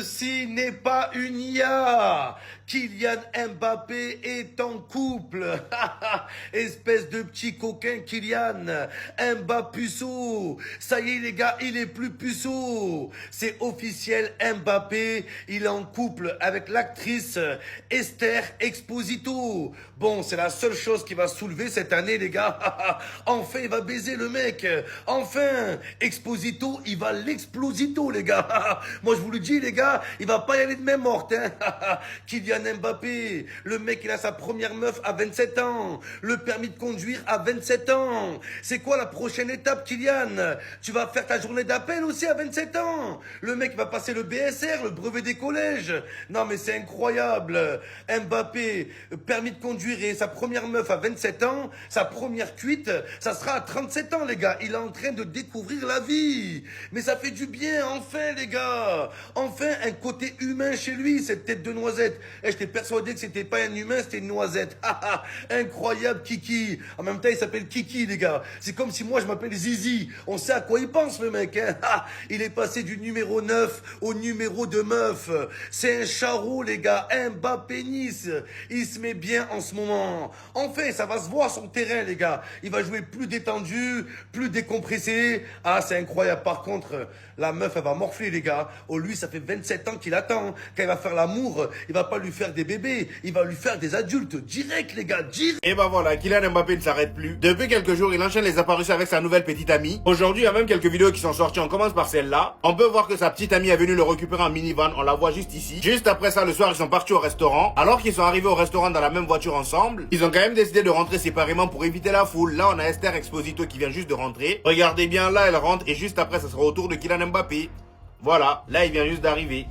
Ceci n'est pas une IA. Kylian Mbappé est en couple. Espèce de petit coquin Kylian. Mbappuceau. Ça y est les gars, il est plus puceau. C'est officiel, Mbappé, il est en couple avec l'actrice Esther Exposito. Bon, c'est la seule chose qui va soulever cette année les gars. Enfin, il va baiser le mec. Enfin, Exposito, il va l'explosito les gars. Moi je vous le dis les gars, il va pas y aller de main morte. Kylian Mbappé, le mec il a sa première meuf à 27 ans, le permis de conduire à 27 ans. C'est quoi la prochaine étape Kylian? Tu vas faire ta journée d'appel aussi à 27 ans. Le mec va passer le BSR, le brevet des collèges. Non mais c'est incroyable. Mbappé, permis de conduire et sa première meuf à 27 ans, sa première cuite, ça sera à 37 ans les gars. Il est en train de découvrir la vie. Mais ça fait du bien, enfin les gars. Enfin un côté humain chez lui, cette tête de noisette. Et j'étais persuadé que c'était pas un humain, c'était une noisette. Incroyable Kiki. En même temps il s'appelle Kiki les gars. C'est comme si moi je m'appelle Zizi. On sait à quoi il pense le mec. Il est passé du numéro 9 au numéro de meuf. C'est un charreau les gars. Mbappé Nice. Il se met bien en ce moment. Enfin ça va se voir son terrain les gars. Il va jouer plus détendu, plus décompressé. Ah c'est incroyable. Par contre la meuf elle va morfler les gars. Oh lui ça fait 27 ans qu'il attend. Quand il va faire l'amour, il va pas lui faire des bébés. Il va lui faire des adultes. Direct les gars. Direct. Et bah voilà, Kylian Mbappé ne s'arrête plus. Depuis quelques jours, il enchaîne les apparitions avec sa nouvelle petite amie. Aujourd'hui, il y a même quelques vidéos qui sont sorties. On commence par celle-là. On peut voir que sa petite amie est venue le récupérer en minivan. On la voit juste ici. Juste après ça, le soir, ils sont partis au restaurant. Alors qu'ils sont arrivés au restaurant dans la même voiture ensemble, ils ont quand même décidé de rentrer séparément pour éviter la foule. Là, on a Esther Exposito qui vient juste de rentrer. Regardez bien, là, elle rentre et juste après, ça sera au tour de Kylian Mbappé. Voilà, là, il vient juste d'arriver.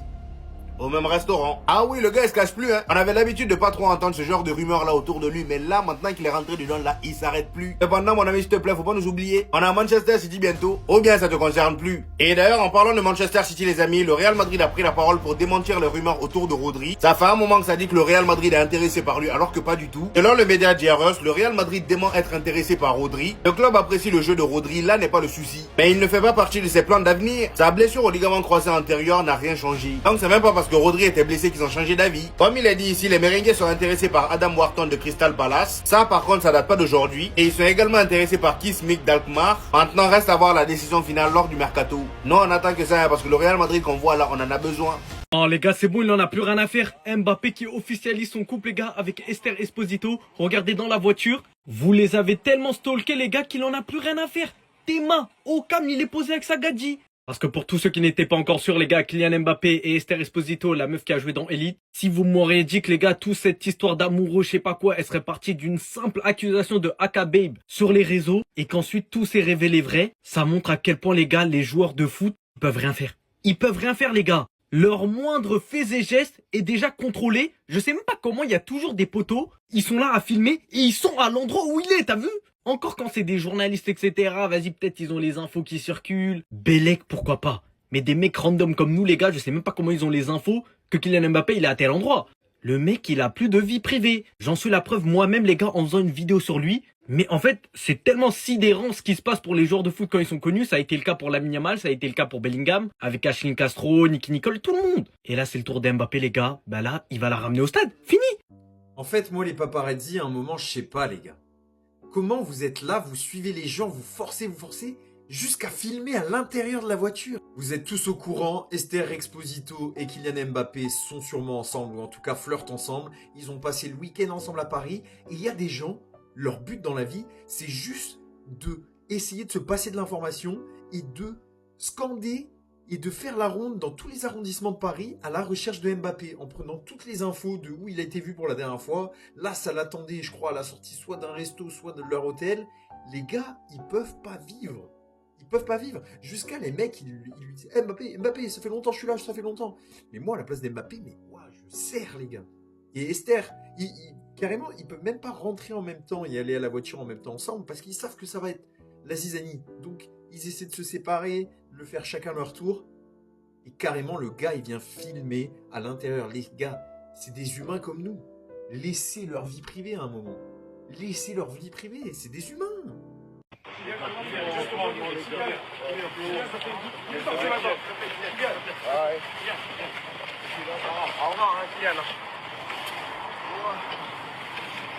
Au même restaurant. Ah oui, le gars il se cache plus hein. On avait l'habitude de pas trop entendre ce genre de rumeurs là autour de lui. Mais là, maintenant qu'il est rentré dedans là, il s'arrête plus. Cependant mon ami s'il te plaît, faut pas nous oublier. On a Manchester City bientôt. Ou bien ça te concerne plus. Et d'ailleurs en parlant de Manchester City les amis, le Real Madrid a pris la parole pour démentir les rumeurs autour de Rodri. Ça fait un moment que ça dit que le Real Madrid est intéressé par lui alors que pas du tout. Selon le média Diarus, le Real Madrid dément être intéressé par Rodri. Le club apprécie le jeu de Rodri, là n'est pas le souci. Mais il ne fait pas partie de ses plans d'avenir. Sa blessure au ligament croisé antérieur n'a rien changé. Donc c'est même pas parce que Rodri était blessé qu'ils ont changé d'avis. Comme il a dit ici, les Merengues sont intéressés par Adam Wharton de Crystal Palace. Ça par contre ça date pas d'aujourd'hui. Et ils sont également intéressés par Keith Mick d'Alkmaar. Maintenant reste à voir la décision finale lors du mercato. Non on attend que ça parce que le Real Madrid qu'on voit là on en a besoin. Oh les gars c'est bon, il en a plus rien à faire. Mbappé qui officialise son couple les gars avec Esther Exposito. Regardez dans la voiture. Vous les avez tellement stalkés les gars qu'il en a plus rien à faire. Tes mains au calme, il est posé avec sa gadji. Parce que pour tous ceux qui n'étaient pas encore sûrs, les gars, Kylian Mbappé et Esther Exposito, la meuf qui a joué dans Elite, si vous m'auriez dit que les gars, toute cette histoire d'amoureux, je sais pas quoi, elle serait partie d'une simple accusation de Aka Babe sur les réseaux et qu'ensuite tout s'est révélé vrai, ça montre à quel point les gars, les joueurs de foot, ils peuvent rien faire. Ils peuvent rien faire les gars. Leur moindre fait et geste est déjà contrôlé. Je sais même pas comment il y a toujours des poteaux. Ils sont là à filmer et ils sont à l'endroit où il est, t'as vu? Encore quand c'est des journalistes, etc. Vas-y, peut-être ils ont les infos qui circulent. Bellec, pourquoi pas. Mais des mecs random comme nous, les gars, je sais même pas comment ils ont les infos que Kylian Mbappé, il est à tel endroit. Le mec, il a plus de vie privée. J'en suis la preuve moi-même, les gars, en faisant une vidéo sur lui. Mais en fait, c'est tellement sidérant ce qui se passe pour les joueurs de foot quand ils sont connus. Ça a été le cas pour Lamine Yamal, ça a été le cas pour Bellingham, avec Ashley Castro, Nicky Nicole, tout le monde. Et là, c'est le tour d'Mbappé, les gars. Bah là, il va la ramener au stade. Fini. En fait, moi, les paparazzi, à un moment, je sais pas, les gars. Comment vous êtes là, vous suivez les gens, vous forcez, jusqu'à filmer à l'intérieur de la voiture. Vous êtes tous au courant, Esther Exposito et Kylian Mbappé sont sûrement ensemble, ou en tout cas flirtent ensemble. Ils ont passé le week-end ensemble à Paris. Et il y a des gens, leur but dans la vie, c'est juste de essayer de se passer de l'information et de scander et de faire la ronde dans tous les arrondissements de Paris à la recherche de Mbappé, en prenant toutes les infos de où il a été vu pour la dernière fois. Là, ça l'attendait, je crois, à la sortie soit d'un resto, soit de leur hôtel. Les gars, ils peuvent pas vivre. Ils peuvent pas vivre. Jusqu'à les mecs, ils lui disent hey, Mbappé, ça fait longtemps que je suis là, ça fait longtemps. Mais moi, à la place d'Mbappé, mais ouais, je serre, les gars. Et Esther, carrément, ils peuvent même pas rentrer en même temps et aller à la voiture en même temps ensemble parce qu'ils savent que ça va être la zizanie. Donc, ils essaient de se séparer, de le faire chacun leur tour. Et carrément, le gars, il vient filmer à l'intérieur. Les gars, c'est des humains comme nous. Laissez leur vie privée à un moment. Laissez leur vie privée, c'est des humains. fort, hein, Kylian.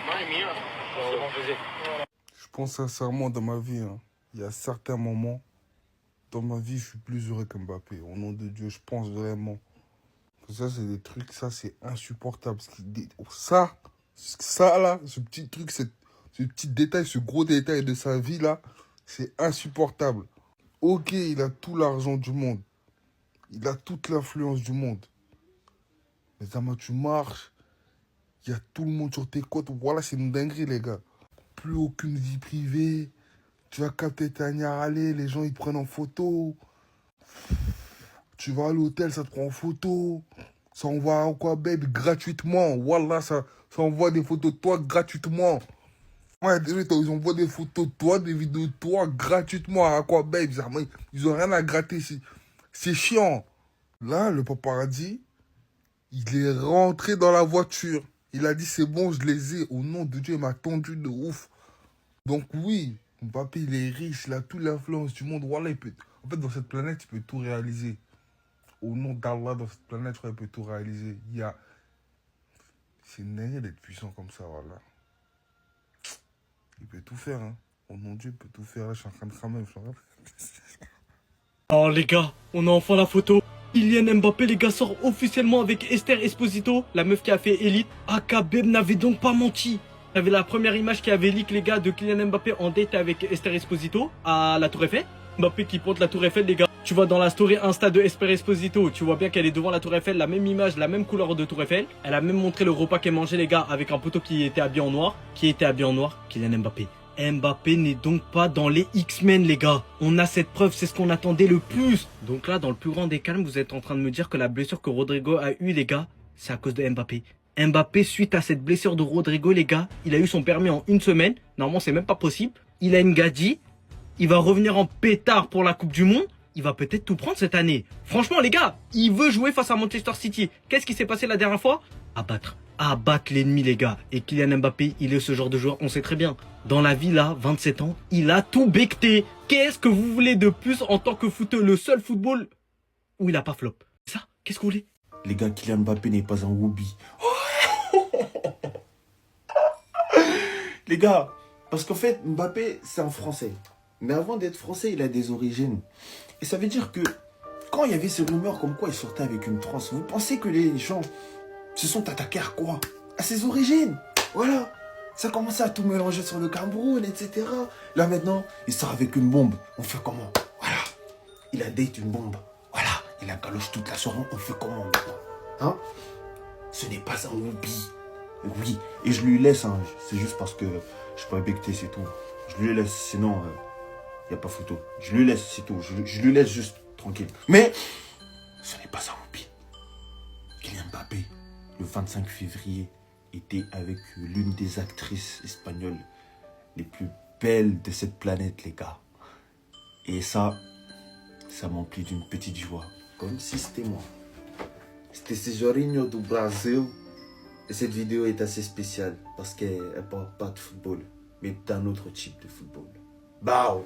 Non, il est mieux. C'est bon, faisais. Je pense sincèrement dans ma vie, hein, il y a certains moments dans ma vie, je suis plus heureux que Mbappé. Au nom de Dieu, je pense vraiment. Ça, c'est des trucs, ça, c'est insupportable. Ça là, ce petit truc, ce petit détail, ce gros détail de sa vie là, c'est insupportable. Ok, il a tout l'argent du monde. Il a toute l'influence du monde. Mais Zama, tu marches, il y a tout le monde sur tes côtes. Voilà, c'est une dinguerie, les gars. Plus aucune vie privée. Tu vas capter ta aller, les gens ils te prennent en photo. Tu vas à l'hôtel, ça te prend en photo. Ça envoie à quoi, babe, gratuitement. Voilà, ça envoie des photos de toi gratuitement. Ouais, désolé, ils envoient des photos de toi, des vidéos de toi gratuitement à quoi, babe. Ils ont rien à gratter. C'est chiant. Là, le paparazzi, il est rentré dans la voiture. Il a dit, c'est bon, je les ai. Au nom de Dieu, il m'a tendu de ouf. Donc oui, Mbappé, il est riche, il a toute l'influence du monde. Voilà, en fait, dans cette planète, il peut tout réaliser. Au nom d'Allah, dans cette planète, je crois qu'il peut tout réaliser. C'est une dinguerie d'être puissant comme ça, voilà. Il peut tout faire, hein. Au nom de Dieu, il peut tout faire. Là, je suis en train de cramer. Oh les gars, on a enfin la photo. Kylian Mbappé, les gars, sort officiellement avec Esther Esposito, la meuf qui a fait Elite. Akabeb n'avait donc pas menti. T'avais la première image qui avait leak, les gars, de Kylian Mbappé en date avec Esther Esposito à la Tour Eiffel. Mbappé qui pointe la Tour Eiffel, les gars. Tu vois dans la story Insta de Esther Esposito, tu vois bien qu'elle est devant la Tour Eiffel, la même image, la même couleur de Tour Eiffel. Elle a même montré le repas qu'elle mangeait, les gars, avec un poteau qui était habillé en noir. Qui était habillé en noir? Kylian Mbappé. Mbappé n'est donc pas dans les X-Men, les gars. On a cette preuve, c'est ce qu'on attendait le plus. Donc là, dans le plus grand des calmes, vous êtes en train de me dire que la blessure que Rodrigo a eue, les gars, c'est à cause de Mbappé. Mbappé, suite à cette blessure de Rodrigo, les gars, il a eu son permis en une semaine. Normalement, c'est même pas possible. Il a une gadji. Il va revenir en pétard pour la Coupe du Monde. Il va peut-être tout prendre cette année. Franchement, les gars, il veut jouer face à Manchester City. Qu'est-ce qui s'est passé la dernière fois? Abattre l'ennemi, les gars. Et Kylian Mbappé, il est ce genre de joueur, on sait très bien. Dans la vie, là, 27 ans, il a tout becté. Qu'est-ce que vous voulez de plus en tant que footeux? Le seul football où il a pas flop. Ça, qu'est-ce que vous voulez? Les gars, Kylian Mbappé n'est pas un whoopi. Les gars, parce qu'en fait, Mbappé, c'est un Français. Mais avant d'être Français, il a des origines. Et ça veut dire que quand il y avait ces rumeurs comme quoi il sortait avec une trans, vous pensez que les gens se sont attaqués à quoi? À ses origines. Voilà. Ça a commencé à tout mélanger sur le Cameroun, etc. Là maintenant, il sort avec une bombe. On fait comment? Voilà. Il a date une bombe. Voilà. Il a galoche toute la soirée. On fait comment maintenant? Hein? Ce n'est pas un whoopi. Oui. Et je lui laisse, hein. C'est juste parce que je peux pas becter, c'est tout. Je lui laisse, sinon, il n'y a pas photo. Je lui laisse, c'est tout. Je lui laisse juste tranquille. Mais ce n'est pas un whoopi. Kylian Mbappé, le 25 février, était avec l'une des actrices espagnoles les plus belles de cette planète, les gars. Et ça m'emplit d'une petite joie. Comme si c'était moi. C'était Cejorinho du Brasil. Et cette vidéo est assez spéciale parce qu'elle ne parle pas de football, mais d'un autre type de football. Bao!